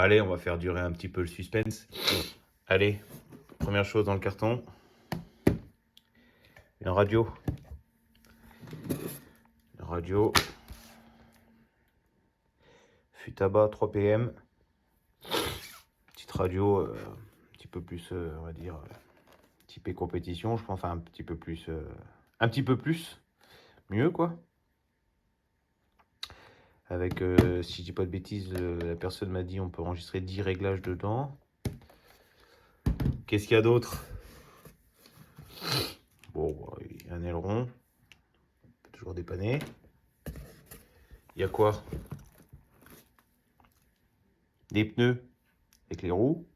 Allez, on va faire durer un petit peu le suspense. Allez, première chose dans le carton. Une radio. Une radio. Futaba 3 PM. Petite radio un petit peu plus, on va dire, typée compétition, je pense. Enfin, un petit peu plus. Mieux, quoi. Avec, si je dis pas de bêtises, la personne m'a dit on peut enregistrer 10 réglages dedans. Qu'est-ce qu'il y a d'autre? Bon, il y a un aileron. On peut toujours dépanner. Il y a quoi? Des pneus avec les roues.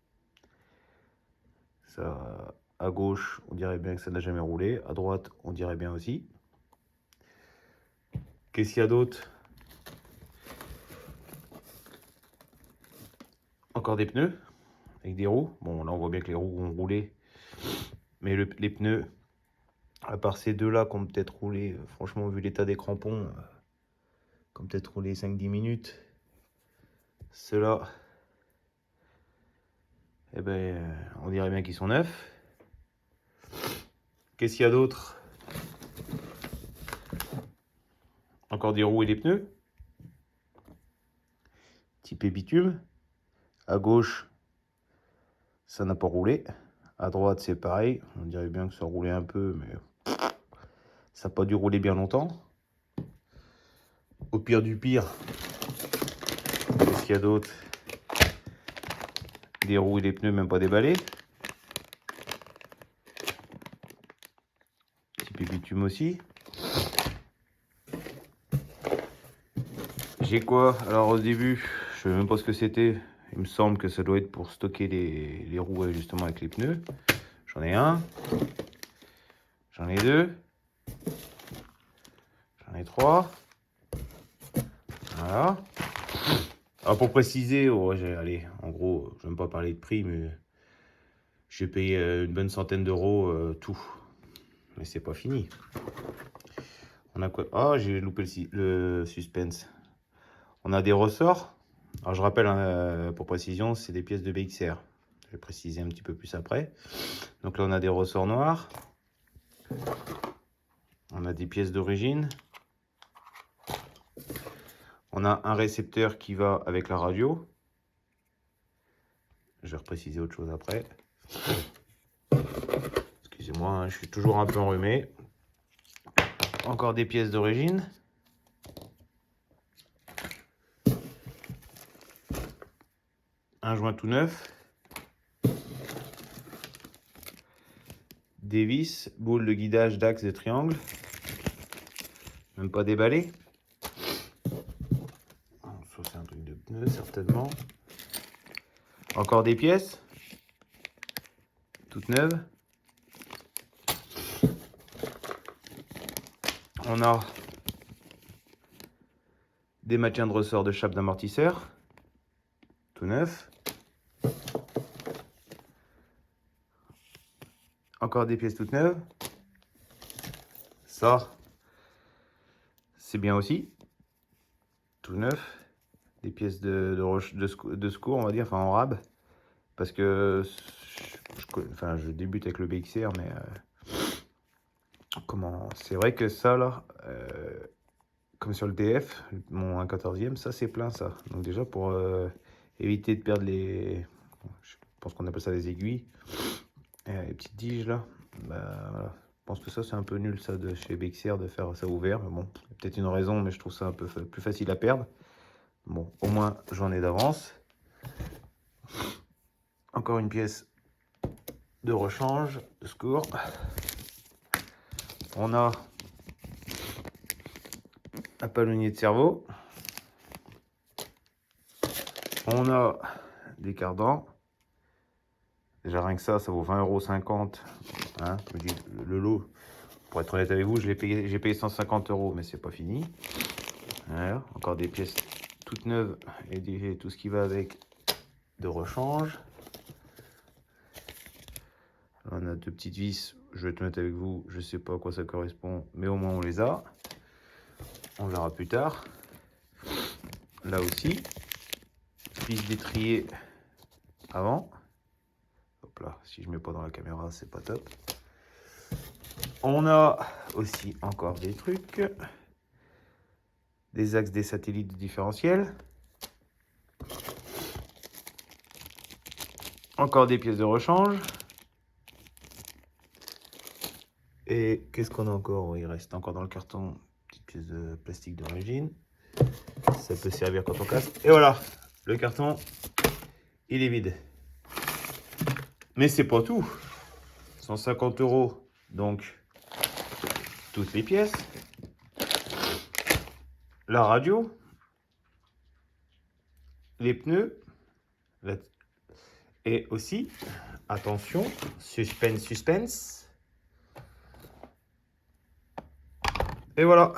Ça, à gauche, on dirait bien que ça n'a jamais roulé. À droite, on dirait bien aussi. Qu'est-ce qu'il y a d'autre? Encore des pneus avec des roues. Bon, là, on voit bien que les roues ont roulé. Mais les pneus, à part ces deux-là qui ont peut-être roulé, franchement, vu l'état des crampons, qui ont peut-être roulé 5-10 minutes. Ceux-là, eh ben, on dirait bien qu'ils sont neufs. Qu'est-ce qu'il y a d'autre? Encore des roues et des pneus. Typé bitume. À gauche, ça n'a pas roulé. À droite, c'est pareil. On dirait bien que ça roulait un peu, mais ça n'a pas dû rouler bien longtemps. Au pire du pire, qu'est-ce qu'il y a d'autre? Des roues et des pneus même pas déballés. Typé bitume aussi. J'ai quoi? Alors au début, je ne sais même pas ce que c'était. Il me semble que ça doit être pour stocker les roues justement avec les pneus. J'en ai un. J'en ai deux. J'en ai trois. Voilà. Alors pour préciser, allez, en gros, je n'aime pas parler de prix, mais j'ai payé une bonne centaine d'euros tout. Mais c'est pas fini. On a quoi? Ah, j'ai loupé le suspense. On a des ressorts. Alors je rappelle, hein, pour précision, c'est des pièces de BXR. Je vais préciser un petit peu plus après. Donc là, on a des ressorts noirs. On a des pièces d'origine. On a un récepteur qui va avec la radio. Je vais repréciser autre chose après. Excusez-moi, hein, je suis toujours un peu enrhumé. Encore des pièces d'origine. Un joint tout neuf. Des vis, boules de guidage d'axe de triangle. Même pas déballé. Ça c'est un truc de pneu certainement. Encore des pièces. Toutes neuves. On a des maintiens de ressort de chape d'amortisseur. Tout neuf. Encore des pièces toutes neuves. Ça, c'est bien aussi. Tout neuf. Des pièces de secours, on va dire, enfin en rab. Parce que je débute avec le BXR, mais c'est vrai que ça là, comme sur le DF, mon 1/14e, ça c'est plein ça. Donc déjà pour éviter de perdre je pense qu'on appelle ça des aiguilles, les petites tiges là, bah, voilà. Je pense que ça c'est un peu nul ça de chez BXR de faire ça ouvert, mais bon, il y a peut-être une raison, mais je trouve ça un peu plus facile à perdre. Bon, au moins j'en ai d'avance. Encore une pièce de rechange, de secours. On a un palonnier de cerveau. On a des cardans. Déjà rien que ça vaut 20,50 €. Hein, je me dis, le lot, pour être honnête avec vous, j'ai payé 150 €, mais c'est pas fini. Voilà, encore des pièces toutes neuves et tout ce qui va avec de rechange. Là, on a deux petites vis, je vais être honnête avec vous, je sais pas à quoi ça correspond, mais au moins on les a. On verra plus tard. Là aussi, puisse détrier avant. Hop là, si je mets pas dans la caméra, c'est pas top. On a aussi encore des trucs. Des axes, des satellites de différentiel. Encore des pièces de rechange. Et qu'est-ce qu'on a encore? Il reste encore dans le carton, petite pièce de plastique d'origine. Ça peut servir quand on casse. Et voilà, le carton, il est vide. Mais c'est pas tout. 150 €, donc toutes les pièces. La radio. Les pneus. Et aussi, attention, suspense, suspense. Et voilà.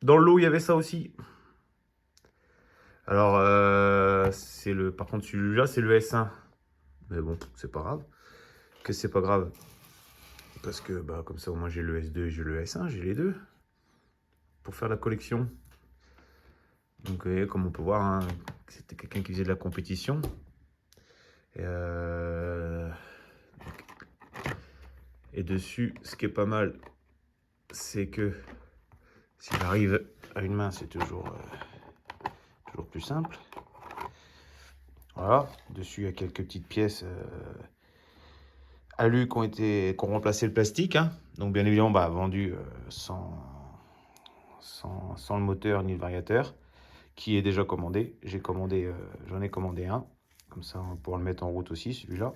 Dans le lot, il y avait ça aussi. Alors, par contre, celui-là, c'est le S1. Mais bon, c'est pas grave. Que c'est pas grave. Parce que, bah, comme ça, au moins, j'ai le S2 et j'ai le S1. J'ai les deux. Pour faire la collection. Donc, comme on peut voir, hein, c'était quelqu'un qui faisait de la compétition. Et dessus, ce qui est pas mal, c'est que si j'arrive à une main, c'est toujours plus simple. Voilà, dessus il y a quelques petites pièces alu qui ont remplacé le plastique, hein. Donc bien évidemment, bah, vendu sans le moteur ni le variateur, qui est déjà commandé. J'en ai commandé un, comme ça on pourra le mettre en route aussi, celui-là.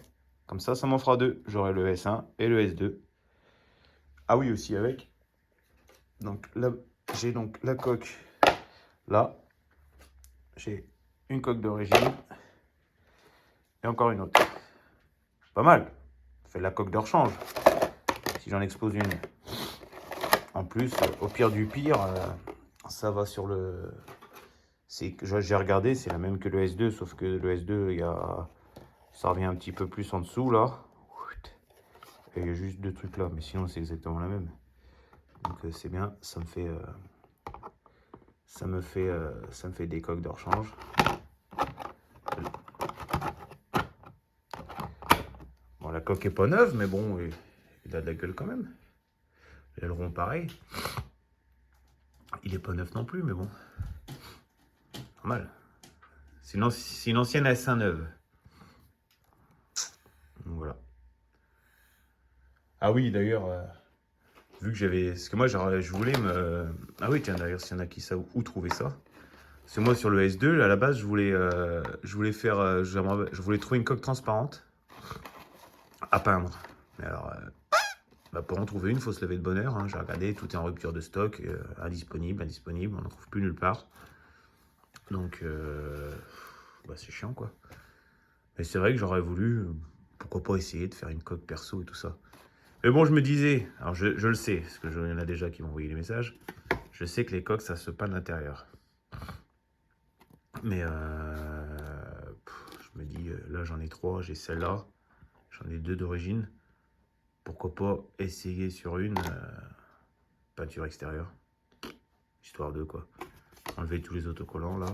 Comme ça m'en fera deux. J'aurai le S1 et le S2. Ah oui, aussi avec. Donc là, j'ai donc la coque. Là, j'ai une coque d'origine et encore une autre. Pas mal. Ça fait de la coque de rechange. Si j'en expose une. En plus, au pire du pire, ça va sur le... J'ai regardé, c'est la même que le S2, sauf que le S2, ça revient un petit peu plus en dessous, là. Et il y a juste deux trucs là, mais sinon c'est exactement la même. Donc c'est bien, ça me fait des coques de rechange. Bon, la coque est pas neuve, mais bon, il a de la gueule quand même. L'aileron pareil. Il est pas neuf non plus, mais bon. Normal. C'est une ancienne S1 neuve. Donc voilà. Ah oui, d'ailleurs, vu que j'avais... Parce que moi, je voulais me... Ah oui, tiens, d'ailleurs, s'il y en a qui savent où trouver ça. Parce que moi, sur le S2, à la base, je voulais trouver une coque transparente à peindre. Mais alors, bah, pour en trouver une, il faut se lever de bonne heure, hein. J'ai regardé, tout est en rupture de stock, indisponible, on n'en trouve plus nulle part. Donc, bah, c'est chiant, quoi. Mais c'est vrai que j'aurais voulu, pourquoi pas essayer de faire une coque perso et tout ça. Mais bon, je me disais, alors je le sais, parce que il y en a déjà qui m'ont envoyé les messages, je sais que les coques, ça se peint de l'intérieur. Mais je me dis, là j'en ai trois, j'ai celle-là, j'en ai deux d'origine. Pourquoi pas essayer sur une peinture extérieure, histoire de quoi. Enlever tous les autocollants là,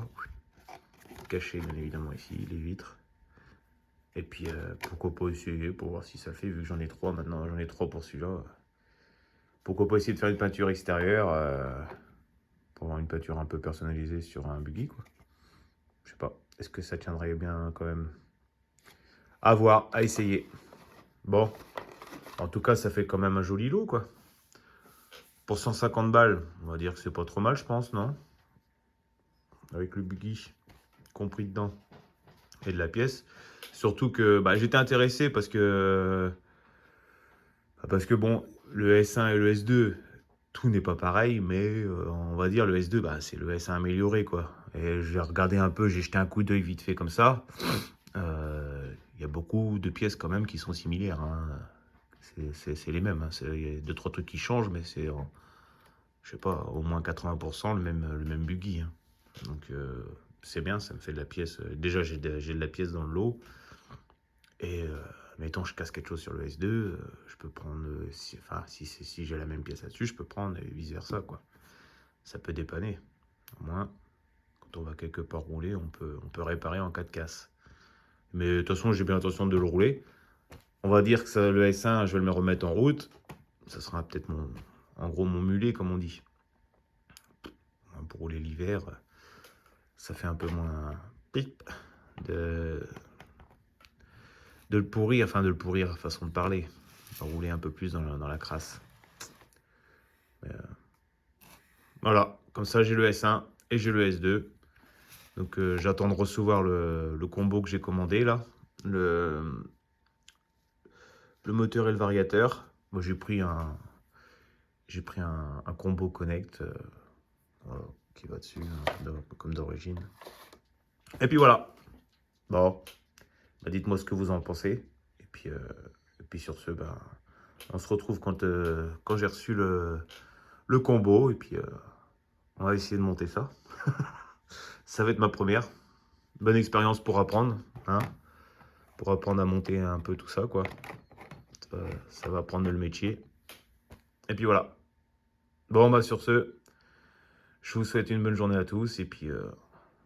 cacher bien évidemment ici les vitres. Et puis pourquoi pas essayer pour voir si ça le fait, vu que j'en ai trois maintenant, j'en ai trois pour celui-là. Pourquoi pas essayer de faire une peinture extérieure pour avoir une peinture un peu personnalisée sur un buggy, quoi. Je sais pas, est-ce que ça tiendrait bien quand même? À voir, à essayer. Bon, en tout cas, ça fait quand même un joli lot, quoi. Pour 150 balles, on va dire que c'est pas trop mal, je pense, non? Avec le buggy compris dedans et de la pièce. Surtout que bah, j'étais intéressé parce que bon, le S1 et le S2, tout n'est pas pareil, mais on va dire le S2, bah, c'est le S1 amélioré, quoi. Et j'ai regardé un peu, j'ai jeté un coup d'œil vite fait comme ça. Il y a beaucoup de pièces quand même qui sont similaires, hein. C'est les mêmes, hein. Il y a 2-3 trucs qui changent, mais c'est, je sais pas, au moins 80% le même buggy, hein. Donc c'est bien, ça me fait de la pièce. Déjà, j'ai de la pièce dans le lot. Et mettons, je casse quelque chose sur le S2, je peux prendre, si j'ai la même pièce là-dessus, je peux prendre et vice versa, quoi. Ça peut dépanner. Au moins, quand on va quelque part rouler, on peut réparer en cas de casse. Mais de toute façon, j'ai bien l'intention de le rouler. On va dire que ça, le S1, je vais le remettre en route. Ça sera peut-être en gros mon mulet, comme on dit. Pour rouler l'hiver, ça fait un peu moins pip de le pourrir, enfin de le pourrir, façon de parler. On va rouler un peu plus dans la crasse. Mais, voilà, comme ça j'ai le S1 et j'ai le S2. Donc j'attends de recevoir le combo que j'ai commandé là. Le moteur et le variateur. Moi j'ai pris un combo Connect voilà, qui va dessus, comme d'origine. Et puis voilà. Bon, bah, dites-moi ce que vous en pensez. Et puis sur ce, ben, on se retrouve quand j'ai reçu le combo. Et puis on va essayer de monter ça. Ça va être ma première. Bonne expérience pour apprendre. Hein, pour apprendre à monter un peu tout ça, quoi. Ça va apprendre le métier. Et puis voilà. Bon, bah sur ce, je vous souhaite une bonne journée à tous. Et puis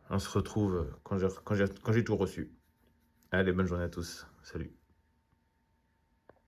on se retrouve quand j'ai tout reçu. Allez, bonne journée à tous. Salut.